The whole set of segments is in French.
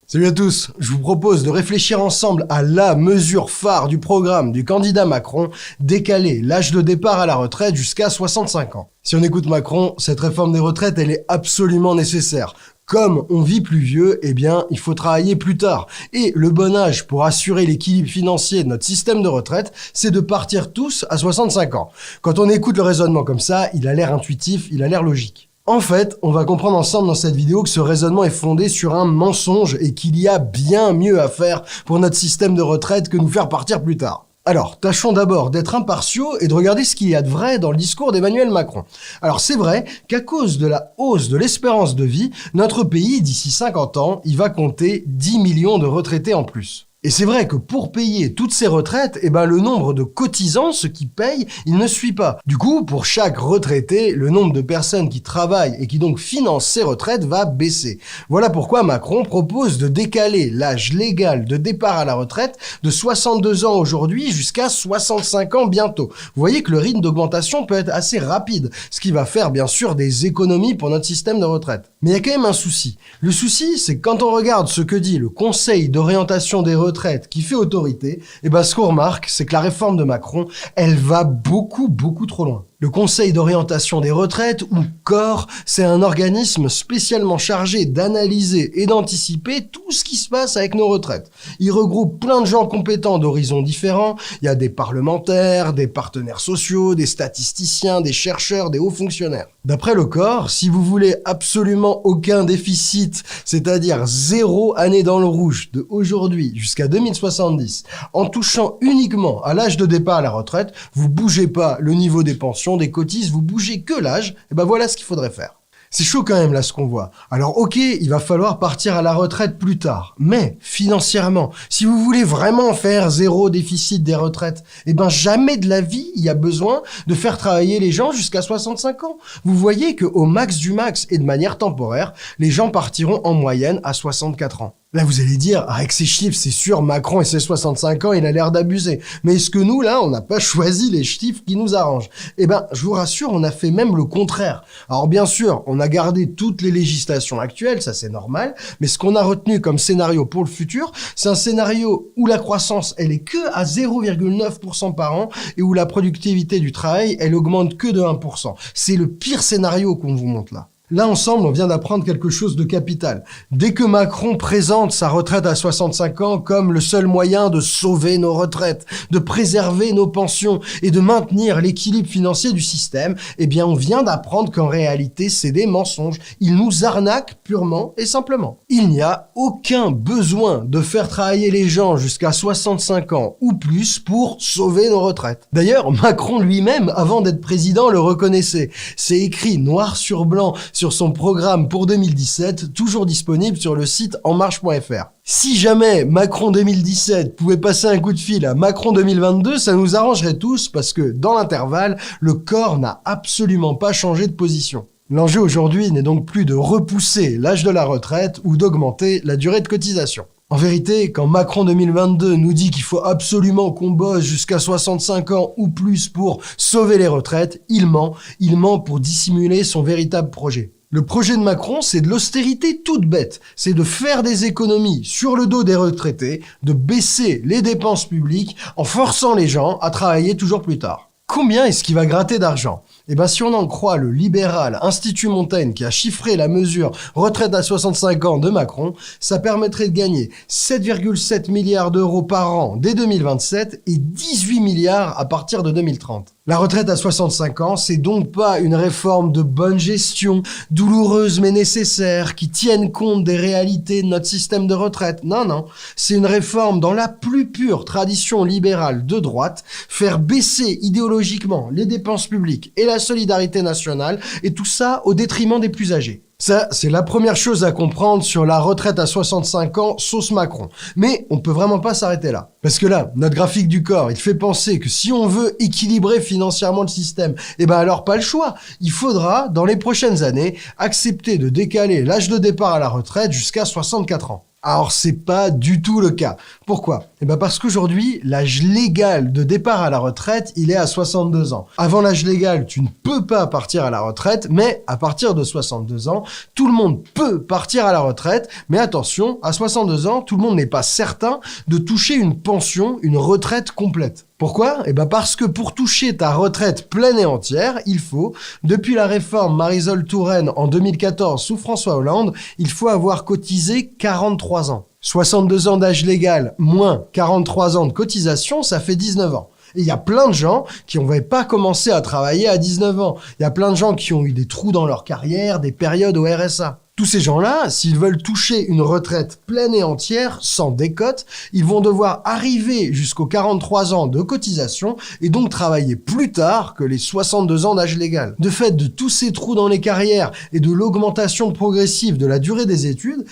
Salut à tous, je vous propose de réfléchir ensemble à la mesure phare du programme du candidat Macron, décaler l'âge de départ à la retraite jusqu'à 65 ans. Si on écoute Macron, cette réforme des retraites, elle est absolument nécessaire. Comme on vit plus vieux, eh bien, il faut travailler plus tard. Et le bon âge pour assurer l'équilibre financier de notre système de retraite, c'est de partir tous à 65 ans. Quand on écoute le raisonnement comme ça, il a l'air intuitif, il a l'air logique. En fait, on va comprendre ensemble dans cette vidéo que ce raisonnement est fondé sur un mensonge et qu'il y a bien mieux à faire pour notre système de retraite que nous faire partir plus tard. Alors, tâchons d'abord d'être impartiaux et de regarder ce qu'il y a de vrai dans le discours d'Emmanuel Macron. Alors, c'est vrai qu'à cause de la hausse de l'espérance de vie, notre pays, d'ici 50 ans, il va compter 10 millions de retraités en plus. Et c'est vrai que pour payer toutes ces retraites, le nombre de cotisants, ceux qui payent, il ne suit pas. Du coup, pour chaque retraité, le nombre de personnes qui travaillent et qui donc financent ces retraites va baisser. Voilà pourquoi Macron propose de décaler l'âge légal de départ à la retraite de 62 ans aujourd'hui jusqu'à 65 ans bientôt. Vous voyez que le rythme d'augmentation peut être assez rapide, ce qui va faire bien sûr des économies pour notre système de retraite. Mais il y a quand même un souci. Le souci, c'est que quand on regarde ce que dit le Conseil d'orientation des retraites qui fait autorité, ce qu'on remarque, c'est que la réforme de Macron, elle va beaucoup trop loin. Le Conseil d'orientation des retraites, ou COR, c'est un organisme spécialement chargé d'analyser et d'anticiper tout ce qui se passe avec nos retraites. Il regroupe plein de gens compétents d'horizons différents. Il y a des parlementaires, des partenaires sociaux, des statisticiens, des chercheurs, des hauts fonctionnaires. D'après le COR, si vous voulez absolument aucun déficit, c'est-à-dire 0 année dans le rouge de aujourd'hui jusqu'à 2070, en touchant uniquement à l'âge de départ à la retraite, vous bougez pas le niveau des pensions, des cotises, vous bougez que l'âge, voilà ce qu'il faudrait faire. C'est chaud quand même là ce qu'on voit. Alors ok, il va falloir partir à la retraite plus tard, mais financièrement, si vous voulez vraiment faire 0 déficit des retraites, jamais de la vie il y a besoin de faire travailler les gens jusqu'à 65 ans. Vous voyez qu'au max du max et de manière temporaire, les gens partiront en moyenne à 64 ans. Là, vous allez dire, avec ces chiffres, c'est sûr, Macron et ses 65 ans, il a l'air d'abuser. Mais est-ce que nous, là, on n'a pas choisi les chiffres qui nous arrangent? Je vous rassure, on a fait même le contraire. Alors bien sûr, on a gardé toutes les législations actuelles, ça c'est normal, mais ce qu'on a retenu comme scénario pour le futur, c'est un scénario où la croissance, elle est que à 0,9% par an et où la productivité du travail, elle augmente que de 1%. C'est le pire scénario qu'on vous montre là. Là, ensemble, on vient d'apprendre quelque chose de capital. Dès que Macron présente sa retraite à 65 ans comme le seul moyen de sauver nos retraites, de préserver nos pensions et de maintenir l'équilibre financier du système, on vient d'apprendre qu'en réalité, c'est des mensonges. Il nous arnaque purement et simplement. Il n'y a aucun besoin de faire travailler les gens jusqu'à 65 ans ou plus pour sauver nos retraites. D'ailleurs, Macron lui-même, avant d'être président, le reconnaissait. C'est écrit noir sur blanc sur son programme pour 2017, toujours disponible sur le site enmarche.fr. Si jamais Macron 2017 pouvait passer un coup de fil à Macron 2022, ça nous arrangerait tous parce que, dans l'intervalle, le corps n'a absolument pas changé de position. L'enjeu aujourd'hui n'est donc plus de repousser l'âge de la retraite ou d'augmenter la durée de cotisation. En vérité, quand Macron 2022 nous dit qu'il faut absolument qu'on bosse jusqu'à 65 ans ou plus pour sauver les retraites, il ment pour dissimuler son véritable projet. Le projet de Macron, c'est de l'austérité toute bête. C'est de faire des économies sur le dos des retraités, de baisser les dépenses publiques en forçant les gens à travailler toujours plus tard. Combien est-ce qu'il va gratter d'argent ? Si on en croit le libéral Institut Montaigne qui a chiffré la mesure retraite à 65 ans de Macron, ça permettrait de gagner 7,7 milliards d'euros par an dès 2027 et 18 milliards à partir de 2030. La retraite à 65 ans, c'est donc pas une réforme de bonne gestion, douloureuse mais nécessaire, qui tienne compte des réalités de notre système de retraite. Non, c'est une réforme dans la plus pure tradition libérale de droite, faire baisser idéologiquement les dépenses publiques et la solidarité nationale, et tout ça au détriment des plus âgés. Ça, c'est la première chose à comprendre sur la retraite à 65 ans, sauce Macron. Mais on peut vraiment pas s'arrêter là. Parce que là, notre graphique du corps, il fait penser que si on veut équilibrer financièrement le système, alors pas le choix. Il faudra, dans les prochaines années, accepter de décaler l'âge de départ à la retraite jusqu'à 64 ans. Alors c'est pas du tout le cas. Pourquoi? Parce qu'aujourd'hui, l'âge légal de départ à la retraite, il est à 62 ans. Avant l'âge légal, tu ne peux pas partir à la retraite, mais à partir de 62 ans, tout le monde peut partir à la retraite. Mais attention, à 62 ans, tout le monde n'est pas certain de toucher une pension, une retraite complète. Pourquoi? Parce que pour toucher ta retraite pleine et entière, il faut, depuis la réforme Marisol Touraine en 2014 sous François Hollande, il faut avoir cotisé 43 ans. 62 ans d'âge légal moins 43 ans de cotisation, ça fait 19 ans. Et il y a plein de gens qui n'avaient pas commencé à travailler à 19 ans. Il y a plein de gens qui ont eu des trous dans leur carrière, des périodes au RSA. Tous ces gens-là, s'ils veulent toucher une retraite pleine et entière, sans décote, ils vont devoir arriver jusqu'aux 43 ans de cotisation et donc travailler plus tard que les 62 ans d'âge légal. De fait, de tous ces trous dans les carrières et de l'augmentation progressive de la durée des études,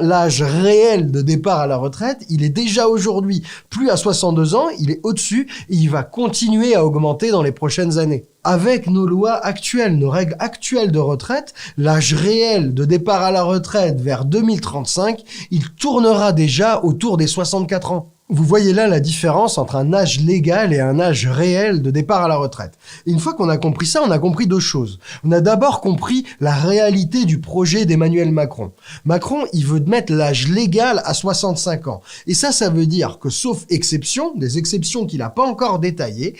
l'âge réel de départ à la retraite, il est déjà aujourd'hui plus à 62 ans, il est au-dessus et il va continuer à augmenter dans les prochaines années. Avec nos lois actuelles, nos règles actuelles de retraite, l'âge réel de départ à la retraite vers 2035, il tournera déjà autour des 64 ans. Vous voyez là la différence entre un âge légal et un âge réel de départ à la retraite. Et une fois qu'on a compris ça, on a compris deux choses. On a d'abord compris la réalité du projet d'Emmanuel Macron. Macron, il veut mettre l'âge légal à 65 ans. Et ça veut dire que sauf exception, des exceptions qu'il n'a pas encore détaillées,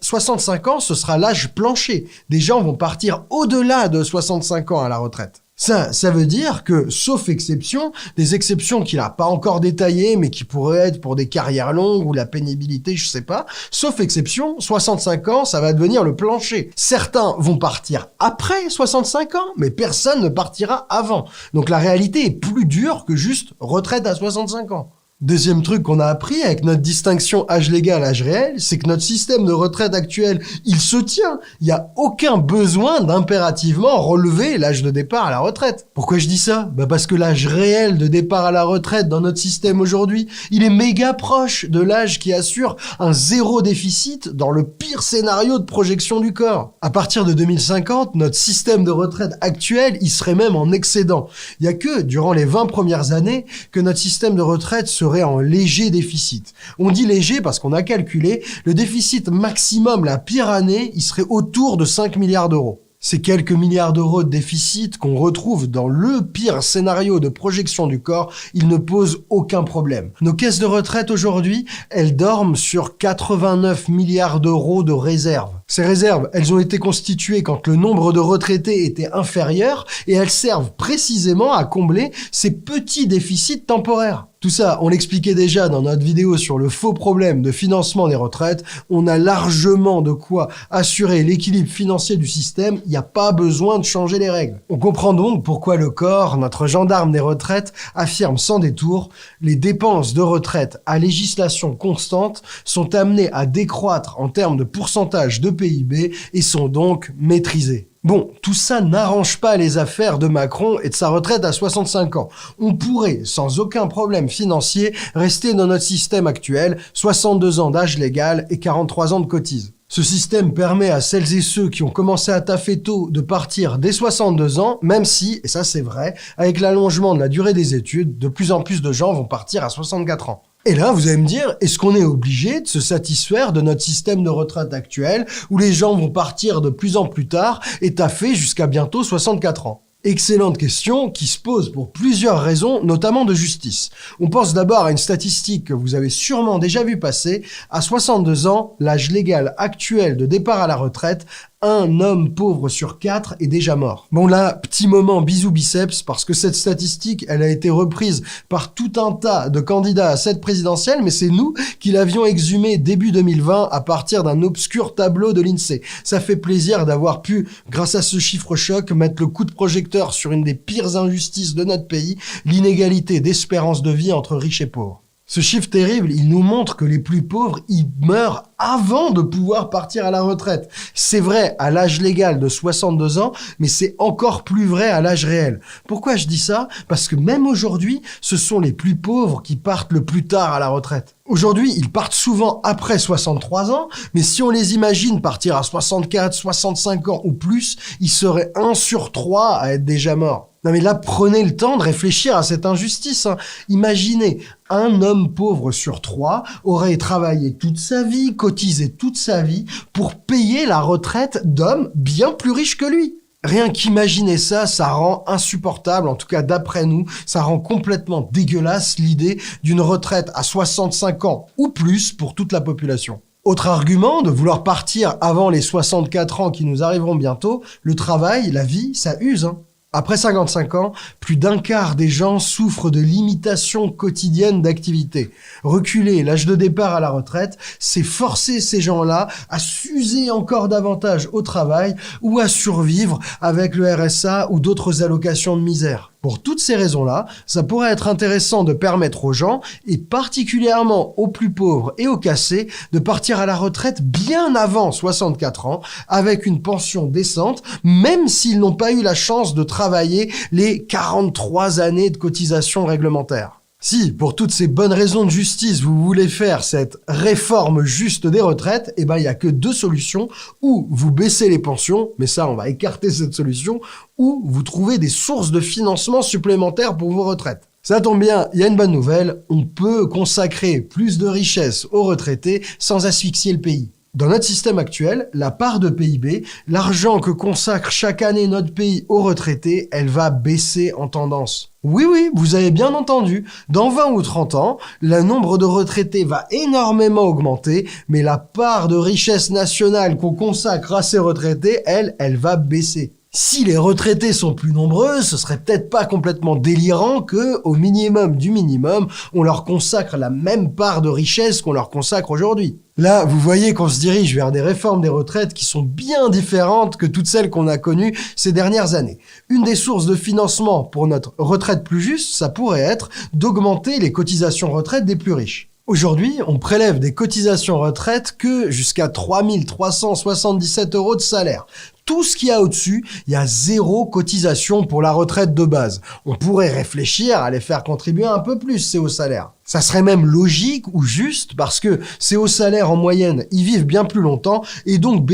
65 ans, ce sera l'âge plancher. Des gens vont partir au-delà de 65 ans à la retraite. Ça veut dire que, sauf exception, des exceptions qu'il n'a pas encore détaillées, mais qui pourraient être pour des carrières longues ou la pénibilité, je sais pas, sauf exception, 65 ans, ça va devenir le plancher. Certains vont partir après 65 ans, mais personne ne partira avant. Donc la réalité est plus dure que juste retraite à 65 ans. Deuxième truc qu'on a appris avec notre distinction âge légal, âge réel, c'est que notre système de retraite actuel, il se tient. Il n'y a aucun besoin d'impérativement relever l'âge de départ à la retraite. Pourquoi je dis ça? Parce que l'âge réel de départ à la retraite dans notre système aujourd'hui, il est méga proche de l'âge qui assure un zéro déficit dans le pire scénario de projection du corps. À partir de 2050, notre système de retraite actuel, il serait même en excédent. Il n'y a que durant les 20 premières années que notre système de retraite serait en léger déficit. On dit léger parce qu'on a calculé le déficit maximum la pire année, il serait autour de 5 milliards d'euros. Ces quelques milliards d'euros de déficit qu'on retrouve dans le pire scénario de projection du corps, ils ne posent aucun problème. Nos caisses de retraite aujourd'hui, elles dorment sur 89 milliards d'euros de réserves. Ces réserves, elles ont été constituées quand le nombre de retraités était inférieur et elles servent précisément à combler ces petits déficits temporaires. Tout ça, on l'expliquait déjà dans notre vidéo sur le faux problème de financement des retraites. On a largement de quoi assurer l'équilibre financier du système. Il n'y a pas besoin de changer les règles. On comprend donc pourquoi le corps, notre gendarme des retraites, affirme sans détour: les dépenses de retraite à législation constante sont amenées à décroître en termes de pourcentage de PIB et sont donc maîtrisées. Bon, tout ça n'arrange pas les affaires de Macron et de sa retraite à 65 ans. On pourrait, sans aucun problème financier, rester dans notre système actuel, 62 ans d'âge légal et 43 ans de cotise. Ce système permet à celles et ceux qui ont commencé à taffer tôt de partir dès 62 ans, même si, et ça c'est vrai, avec l'allongement de la durée des études, de plus en plus de gens vont partir à 64 ans. Et là, vous allez me dire, est-ce qu'on est obligé de se satisfaire de notre système de retraite actuel où les gens vont partir de plus en plus tard et taffer jusqu'à bientôt 64 ans? Excellente question qui se pose pour plusieurs raisons, notamment de justice. On pense d'abord à une statistique que vous avez sûrement déjà vu passer. À 62 ans, l'âge légal actuel de départ à la retraite, un homme pauvre sur 4 est déjà mort. Bon là, petit moment bisous biceps, parce que cette statistique, elle a été reprise par tout un tas de candidats à cette présidentielle, mais c'est nous qui l'avions exhumée début 2020 à partir d'un obscur tableau de l'INSEE. Ça fait plaisir d'avoir pu, grâce à ce chiffre choc, mettre le coup de projecteur sur une des pires injustices de notre pays, l'inégalité d'espérance de vie entre riches et pauvres. Ce chiffre terrible, il nous montre que les plus pauvres, ils meurent avant de pouvoir partir à la retraite. C'est vrai à l'âge légal de 62 ans, mais c'est encore plus vrai à l'âge réel. Pourquoi je dis ça? Parce que même aujourd'hui, ce sont les plus pauvres qui partent le plus tard à la retraite. Aujourd'hui, ils partent souvent après 63 ans, mais si on les imagine partir à 64, 65 ans ou plus, ils seraient 1 sur 3 à être déjà morts. Non mais là, prenez le temps de réfléchir à cette injustice, hein. Imaginez, un homme pauvre sur 3 aurait travaillé toute sa vie, cotisé toute sa vie pour payer la retraite d'hommes bien plus riches que lui. Rien qu'imaginer ça, ça rend insupportable, en tout cas d'après nous, ça rend complètement dégueulasse l'idée d'une retraite à 65 ans ou plus pour toute la population. Autre argument de vouloir partir avant les 64 ans qui nous arriveront bientôt, le travail, la vie, ça use, hein. Après 55 ans, plus d'un quart des gens souffrent de limitations quotidiennes d'activité. Reculer l'âge de départ à la retraite, c'est forcer ces gens-là à s'user encore davantage au travail ou à survivre avec le RSA ou d'autres allocations de misère. Pour toutes ces raisons-là, ça pourrait être intéressant de permettre aux gens, et particulièrement aux plus pauvres et aux cassés, de partir à la retraite bien avant 64 ans, avec une pension décente, même s'ils n'ont pas eu la chance de travailler les 43 années de cotisation réglementaire. Si, pour toutes ces bonnes raisons de justice, vous voulez faire cette réforme juste des retraites, il y a que 2 solutions. Ou vous baissez les pensions, mais ça, on va écarter cette solution, ou vous trouvez des sources de financement supplémentaires pour vos retraites. Ça tombe bien, il y a une bonne nouvelle, on peut consacrer plus de richesses aux retraités sans asphyxier le pays. Dans notre système actuel, la part de PIB, l'argent que consacre chaque année notre pays aux retraités, elle va baisser en tendance. Oui, vous avez bien entendu. Dans 20 ou 30 ans, le nombre de retraités va énormément augmenter, mais la part de richesse nationale qu'on consacre à ces retraités, elle va baisser. Si les retraités sont plus nombreux, ce serait peut-être pas complètement délirant que, au minimum du minimum, on leur consacre la même part de richesse qu'on leur consacre aujourd'hui. Là, vous voyez qu'on se dirige vers des réformes des retraites qui sont bien différentes que toutes celles qu'on a connues ces dernières années. Une des sources de financement pour notre retraite plus juste, ça pourrait être d'augmenter les cotisations retraite des plus riches. Aujourd'hui, on prélève des cotisations retraite que jusqu'à 3 377 € de salaire. Tout ce qu'il y a au-dessus, il y a 0 cotisation pour la retraite de base. On pourrait réfléchir à les faire contribuer un peu plus, ces hauts salaires. Ça serait même logique ou juste parce que ces hauts salaires en moyenne, ils vivent bien plus longtemps et donc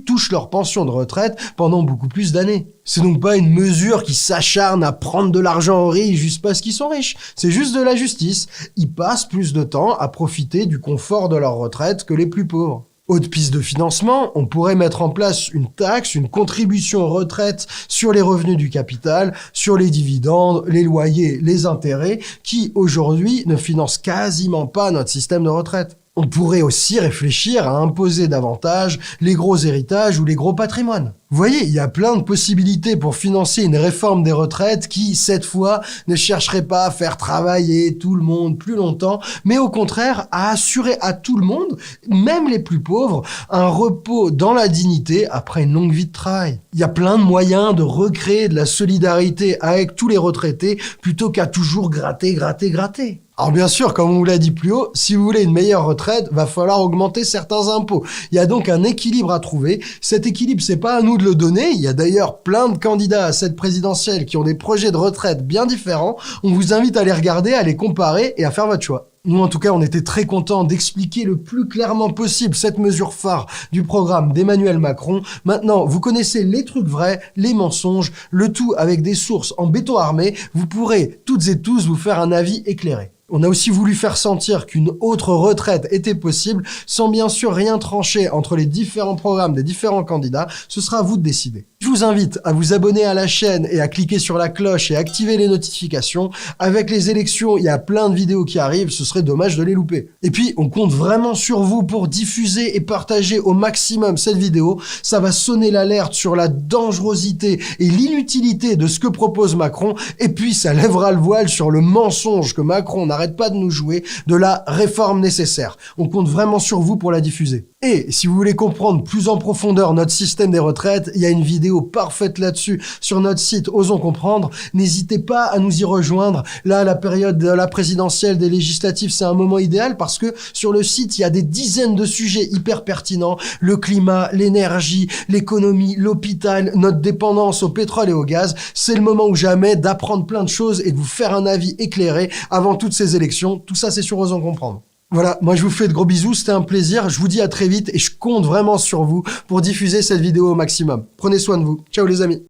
touchent leur pension de retraite pendant beaucoup plus d'années. C'est donc pas une mesure qui s'acharne à prendre de l'argent aux riches juste parce qu'ils sont riches. C'est juste de la justice. Ils passent plus de temps à profiter du confort de leur retraite que les plus pauvres. Autre piste de financement, on pourrait mettre en place une taxe, une contribution retraite sur les revenus du capital, sur les dividendes, les loyers, les intérêts, qui aujourd'hui ne financent quasiment pas notre système de retraite. On pourrait aussi réfléchir à imposer davantage les gros héritages ou les gros patrimoines. Vous voyez, il y a plein de possibilités pour financer une réforme des retraites qui, cette fois, ne chercherait pas à faire travailler tout le monde plus longtemps, mais au contraire à assurer à tout le monde, même les plus pauvres, un repos dans la dignité après une longue vie de travail. Il y a plein de moyens de recréer de la solidarité avec tous les retraités plutôt qu'à toujours gratter. Alors bien sûr, comme on vous l'a dit plus haut, si vous voulez une meilleure retraite, va falloir augmenter certains impôts. Il y a donc un équilibre à trouver. Cet équilibre, c'est pas à nous de le donner. Il y a d'ailleurs plein de candidats à cette présidentielle qui ont des projets de retraite bien différents. On vous invite à les regarder, à les comparer et à faire votre choix. Nous, en tout cas, on était très contents d'expliquer le plus clairement possible cette mesure phare du programme d'Emmanuel Macron. Maintenant, vous connaissez les trucs vrais, les mensonges, le tout avec des sources en béton armé. Vous pourrez toutes et tous vous faire un avis éclairé. On a aussi voulu faire sentir qu'une autre retraite était possible, sans bien sûr rien trancher entre les différents programmes des différents candidats. Ce sera à vous de décider. Je vous invite à vous abonner à la chaîne et à cliquer sur la cloche et activer les notifications. Avec les élections, il y a plein de vidéos qui arrivent, ce serait dommage de les louper. Et puis, on compte vraiment sur vous pour diffuser et partager au maximum cette vidéo. Ça va sonner l'alerte sur la dangerosité et l'inutilité de ce que propose Macron. Et puis, ça lèvera le voile sur le mensonge que Macron n'arrête pas de nous jouer de la réforme nécessaire. On compte vraiment sur vous pour la diffuser. Et si vous voulez comprendre plus en profondeur notre système des retraites, il y a une vidéo parfaite là-dessus sur notre site Osons Comprendre. N'hésitez pas à nous y rejoindre. Là, la période de la présidentielle, des législatives, c'est un moment idéal parce que sur le site, il y a des dizaines de sujets hyper pertinents. Le climat, l'énergie, l'économie, l'hôpital, notre dépendance au pétrole et au gaz. C'est le moment ou jamais d'apprendre plein de choses et de vous faire un avis éclairé avant toutes ces élections. Tout ça, c'est sur Osons Comprendre. Voilà, moi je vous fais de gros bisous, c'était un plaisir, je vous dis à très vite et je compte vraiment sur vous pour diffuser cette vidéo au maximum. Prenez soin de vous. Ciao les amis.